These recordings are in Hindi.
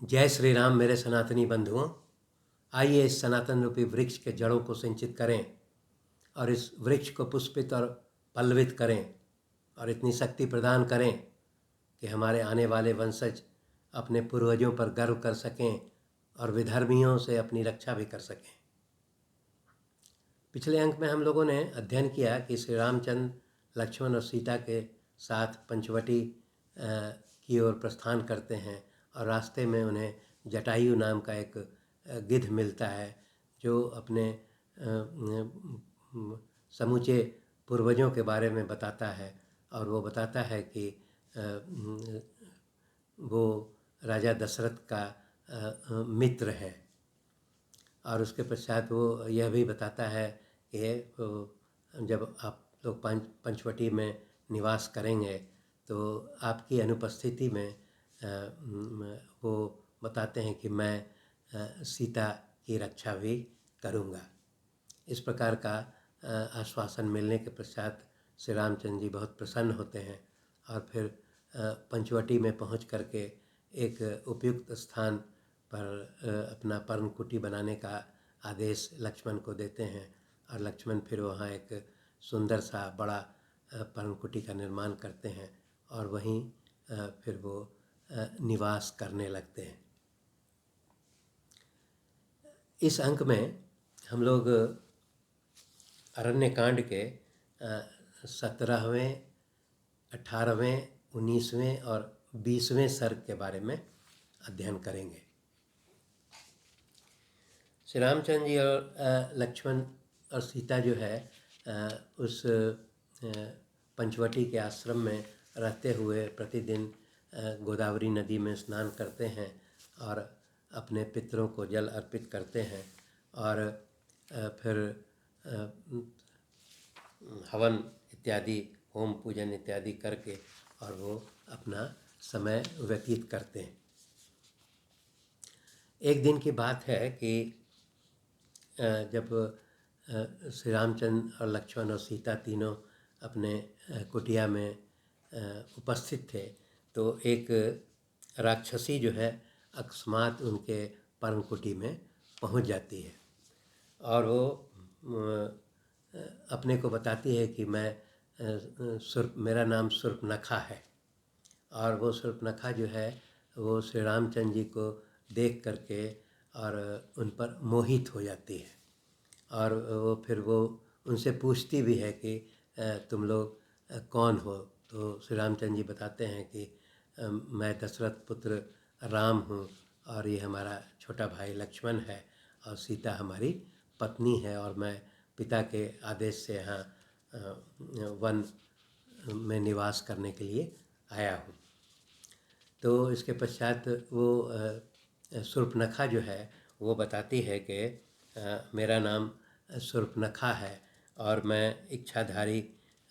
जय श्री राम मेरे सनातनी बंधुओं। आइए इस सनातन रूपी वृक्ष के जड़ों को सिंचित करें और इस वृक्ष को पुष्पित और पल्लवित करें और इतनी शक्ति प्रदान करें कि हमारे आने वाले वंशज अपने पूर्वजों पर गर्व कर सकें और विधर्मियों से अपनी रक्षा भी कर सकें। पिछले अंक में हम लोगों ने अध्ययन किया कि श्री रामचंद्र लक्ष्मण और सीता के साथ पंचवटी की ओर प्रस्थान करते हैं और रास्ते में उन्हें जटायु नाम का एक गिद्ध मिलता है जो अपने समूचे पूर्वजों के बारे में बताता है और वो बताता है कि वो राजा दशरथ का मित्र है। और उसके पश्चात वो यह भी बताता है कि जब आप लोग पंचवटी में निवास करेंगे तो आपकी अनुपस्थिति में वो बताते हैं कि मैं सीता की रक्षा भी करूँगा। इस प्रकार का आश्वासन मिलने के पश्चात श्री रामचंद्र जी बहुत प्रसन्न होते हैं और फिर पंचवटी में पहुंच करके एक उपयुक्त स्थान पर अपना पर्णकुटी बनाने का आदेश लक्ष्मण को देते हैं और लक्ष्मण फिर वहाँ एक सुंदर सा बड़ा पर्णकुटी का निर्माण करते हैं और वहीं फिर वो निवास करने लगते हैं। इस अंक में हम लोग अरण्यकांड के 17वें, 18वें, 19वें और 20वें सर्ग के बारे में अध्ययन करेंगे। श्री रामचंद्र जी और लक्ष्मण और सीता जो है उस पंचवटी के आश्रम में रहते हुए प्रतिदिन गोदावरी नदी में स्नान करते हैं और अपने पितरों को जल अर्पित करते हैं और फिर हवन इत्यादि, होम पूजन इत्यादि करके और वो अपना समय व्यतीत करते हैं। एक दिन की बात है कि जब श्री रामचंद्र और लक्ष्मण और सीता तीनों अपने कुटिया में उपस्थित थे तो एक राक्षसी जो है अकस्मात उनके पर्णकुटी में पहुंच जाती है और वो अपने को बताती है कि मेरा नाम सुर्पनखा है। और वो सुर्पनखा जो है वो श्री रामचंद्र जी को देख करके और उन पर मोहित हो जाती है और वो उनसे पूछती भी है कि तुम लोग कौन हो। तो श्री रामचंद्र जी बताते हैं कि मैं दशरथ पुत्र राम हूँ और ये हमारा छोटा भाई लक्ष्मण है और सीता हमारी पत्नी है और मैं पिता के आदेश से यहाँ वन में निवास करने के लिए आया हूँ। तो इसके पश्चात वो सुर्पनखा जो है वो बताती है कि मेरा नाम सुर्पनखा है और मैं इच्छाधारी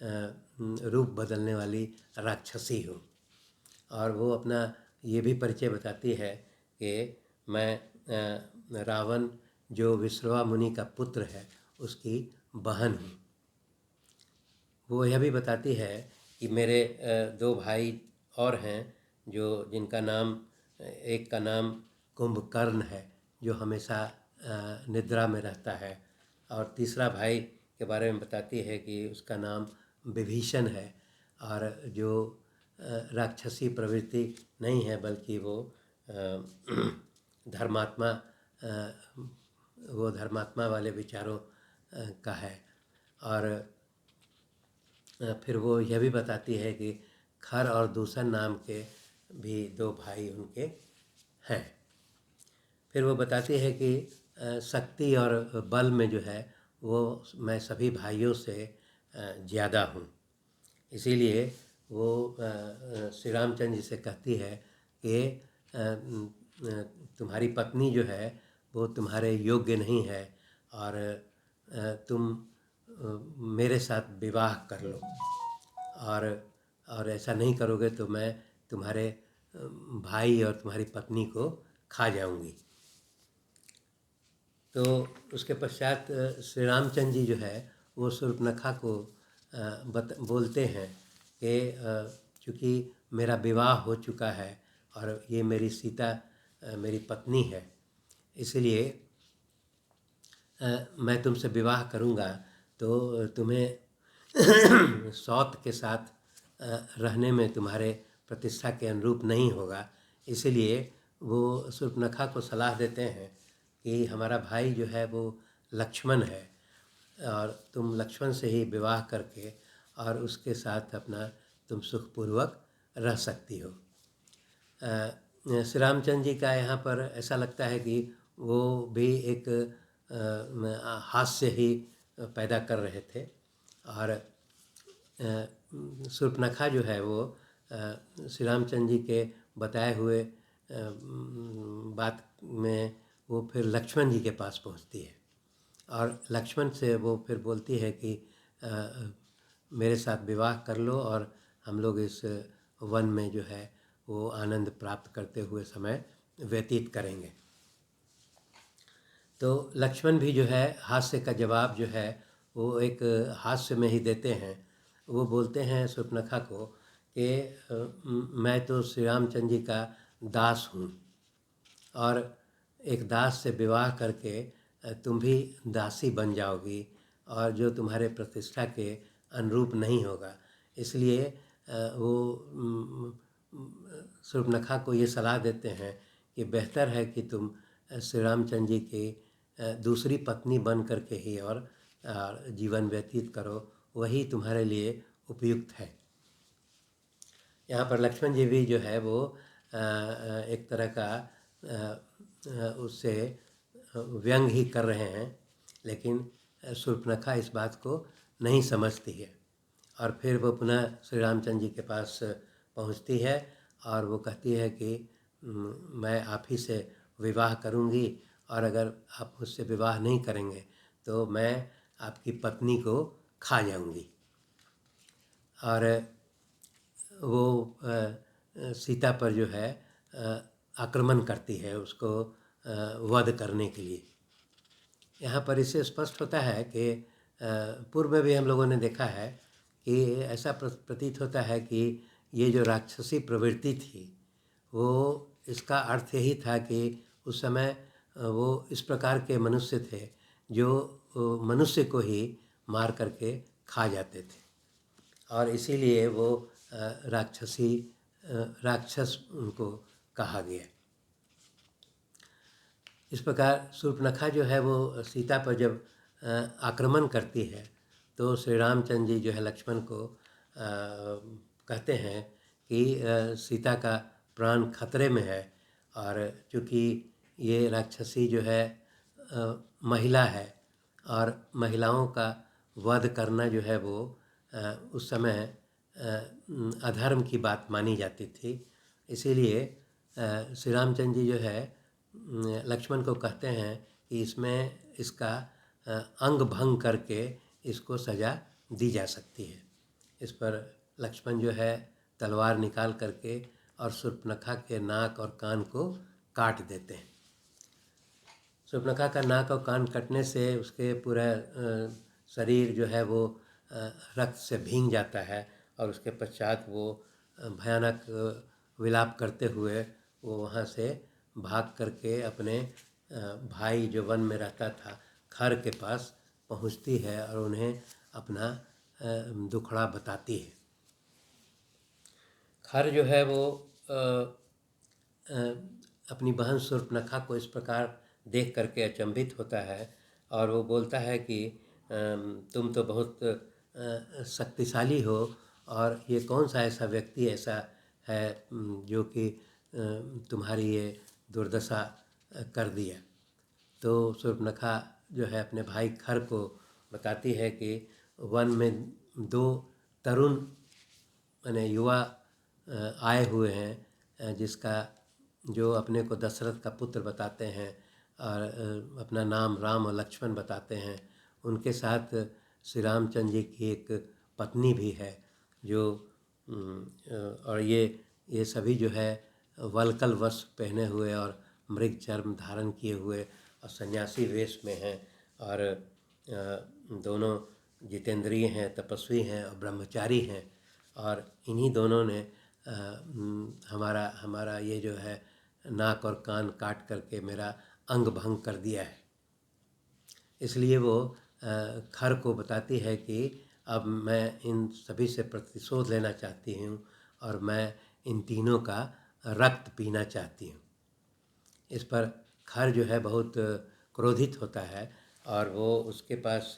रूप बदलने वाली राक्षसी हूँ। और वो अपना ये भी परिचय बताती है कि मैं रावण जो विश्रवा मुनि का पुत्र है उसकी बहन हूँ। वो यह भी बताती है कि मेरे दो भाई और हैं जिनका नाम, एक का नाम कुंभकर्ण है जो हमेशा निद्रा में रहता है और तीसरा भाई के बारे में बताती है कि उसका नाम विभीषण है और जो राक्षसी प्रवृत्ति नहीं है बल्कि वो धर्मात्मा वाले विचारों का है। और फिर वो यह भी बताती है कि खर और दूषण नाम के भी दो भाई उनके हैं। फिर वो बताती है कि शक्ति और बल में जो है वो मैं सभी भाइयों से ज़्यादा हूँ। इसीलिए वो श्री रामचंद्र जी से कहती है कि तुम्हारी पत्नी जो है वो तुम्हारे योग्य नहीं है और तुम मेरे साथ विवाह कर लो और ऐसा नहीं करोगे तो मैं तुम्हारे भाई और तुम्हारी पत्नी को खा जाऊंगी। तो उसके पश्चात श्री रामचंद्र जी जो है वो शूर्पणखा को बोलते हैं कि चूँकि मेरा विवाह हो चुका है और ये मेरी सीता मेरी पत्नी है, इसलिए मैं तुमसे विवाह करूँगा तो तुम्हें सौत के साथ रहने में तुम्हारे प्रतिष्ठा के अनुरूप नहीं होगा। इसलिए वो शूर्पणखा को सलाह देते हैं कि हमारा भाई जो है वो लक्ष्मण है और तुम लक्ष्मण से ही विवाह करके और उसके साथ अपना तुम सुखपूर्वक रह सकती हो। श्री रामचंद्र जी का यहाँ पर ऐसा लगता है कि वो भी एक हास्य ही पैदा कर रहे थे और शूर्पणखा जो है वो श्री रामचंद्र जी के बताए हुए बात में वो फिर लक्ष्मण जी के पास पहुँचती है और लक्ष्मण से वो फिर बोलती है कि मेरे साथ विवाह कर लो और हम लोग इस वन में जो है वो आनंद प्राप्त करते हुए समय व्यतीत करेंगे। तो लक्ष्मण भी जो है हास्य का जवाब जो है वो एक हास्य में ही देते हैं। वो बोलते हैं शूर्पणखा को कि मैं तो श्री रामचंद्र जी का दास हूँ और एक दास से विवाह करके तुम भी दासी बन जाओगी और जो तुम्हारे प्रतिष्ठा के अनुरूप नहीं होगा। इसलिए वो शूर्पणखा को ये सलाह देते हैं कि बेहतर है कि तुम श्री रामचंद्र जी की दूसरी पत्नी बन करके ही और जीवन व्यतीत करो, वही तुम्हारे लिए उपयुक्त है। यहाँ पर लक्ष्मण जी भी जो है वो एक तरह का उससे व्यंग ही कर रहे हैं, लेकिन शूर्पणखा इस बात को नहीं समझती है और फिर वो पुनः श्री रामचंद्र जी के पास पहुँचती है और वो कहती है कि मैं आप ही से विवाह करूँगी और अगर आप मुझसे विवाह नहीं करेंगे तो मैं आपकी पत्नी को खा जाऊँगी। और वो सीता पर जो है आक्रमण करती है उसको वध करने के लिए। यहाँ पर इससे स्पष्ट होता है कि पूर्व में भी हम लोगों ने देखा है कि ऐसा प्रतीत होता है कि ये जो राक्षसी प्रवृत्ति थी वो इसका अर्थ यही था कि उस समय वो इस प्रकार के मनुष्य थे जो मनुष्य को ही मार करके खा जाते थे और इसीलिए वो राक्षस उनको कहा गया। इस प्रकार शूर्पणखा जो है वो सीता पर जब आक्रमण करती है तो श्री रामचंद्र जी जो है लक्ष्मण को कहते हैं कि सीता का प्राण खतरे में है और चूँकि ये राक्षसी जो है महिला है और महिलाओं का वध करना जो है वो उस समय अधर्म की बात मानी जाती थी। इसीलिए श्री रामचंद्र जी जो है लक्ष्मण को कहते हैं कि इसमें इसका अंग भंग करके इसको सज़ा दी जा सकती है। इस पर लक्ष्मण जो है तलवार निकाल करके और शूर्पणखा के नाक और कान को काट देते हैं। शूर्पणखा का नाक और कान कटने से उसके पूरा शरीर जो है वो रक्त से भींग जाता है और उसके पश्चात वो भयानक विलाप करते हुए वो वहाँ से भाग करके अपने भाई जो वन में रहता था खर के पास पहुँचती है और उन्हें अपना दुखड़ा बताती है। खर जो है वो अपनी बहन शूर्पणखा को इस प्रकार देख करके अचंभित होता है और वो बोलता है कि तुम तो बहुत शक्तिशाली हो और ये कौन सा ऐसा व्यक्ति ऐसा है जो कि तुम्हारी ये दुर्दशा कर दिया। तो शूर्पणखा जो है अपने भाई खर को बताती है कि वन में दो तरुण यानी युवा आए हुए हैं जिसका जो अपने को दशरथ का पुत्र बताते हैं और अपना नाम राम और लक्ष्मण बताते हैं। उनके साथ श्री रामचंद्र जी की एक पत्नी भी है जो और ये सभी जो है वल्कल वस्त्र पहने हुए और मृग चर्म धारण किए हुए और सन्यासी वेश में हैं और दोनों जितेंद्रिय हैं, तपस्वी हैं और ब्रह्मचारी हैं और इन्हीं दोनों ने हमारा ये जो है नाक और कान काट करके मेरा अंग भंग कर दिया है। इसलिए वो खर को बताती है कि अब मैं इन सभी से प्रतिशोध लेना चाहती हूँ और मैं इन तीनों का रक्त पीना चाहती हूँ। इस पर खर जो है बहुत क्रोधित होता है और वो उसके पास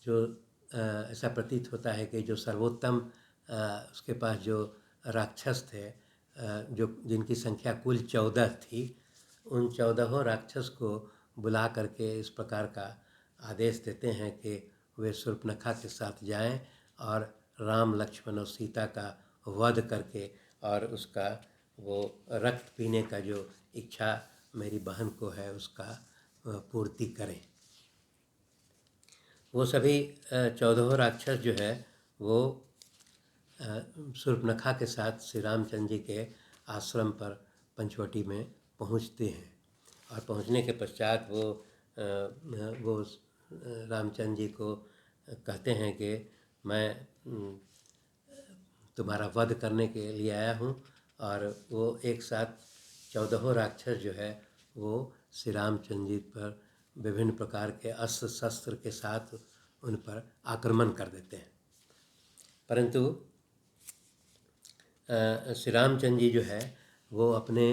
जो ऐसा प्रतीत होता है कि जो सर्वोत्तम उसके पास जो राक्षस थे जो जिनकी संख्या कुल 14 थी, उन 14 राक्षस को बुला करके इस प्रकार का आदेश देते हैं कि वे शूर्पणखा के साथ जाएं और राम लक्ष्मण और सीता का वध करके और उसका वो रक्त पीने का जो इच्छा मेरी बहन को है उसका पूर्ति करें। वो सभी 14 राक्षस जो है वो शूर्पणखा के साथ श्री रामचंद्र जी के आश्रम पर पंचवटी में पहुंचते हैं और पहुंचने के पश्चात वो रामचंद्र जी को कहते हैं कि मैं तुम्हारा वध करने के लिए आया हूँ। और वो एक साथ 14 राक्षस जो है वो श्री रामचंद्र जी पर विभिन्न प्रकार के अस्त्र शस्त्र के साथ उन पर आक्रमण कर देते हैं। परंतु श्री रामचंद्र जी जो है वो अपने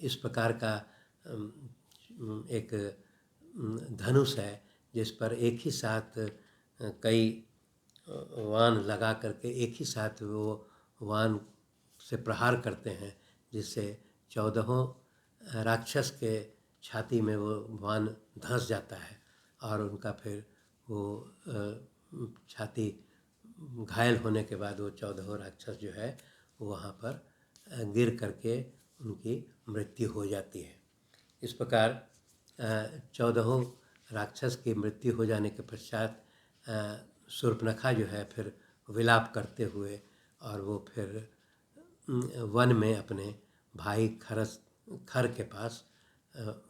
इस प्रकार का एक धनुष है जिस पर एक ही साथ कई वाण लगा करके एक ही साथ वो वाण से प्रहार करते हैं, जिससे 14 राक्षस के छाती में वो वाण धंस जाता है और उनका फिर वो छाती घायल होने के बाद वो 14 राक्षस जो है वहाँ पर गिर करके उनकी मृत्यु हो जाती है। इस प्रकार 14 राक्षस की मृत्यु हो जाने के पश्चात शूर्पणखा जो है फिर विलाप करते हुए और वो फिर वन में अपने भाई खर के पास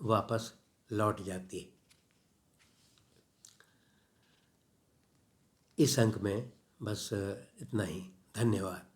वापस लौट जाती है। इस अंक में बस इतना ही। धन्यवाद।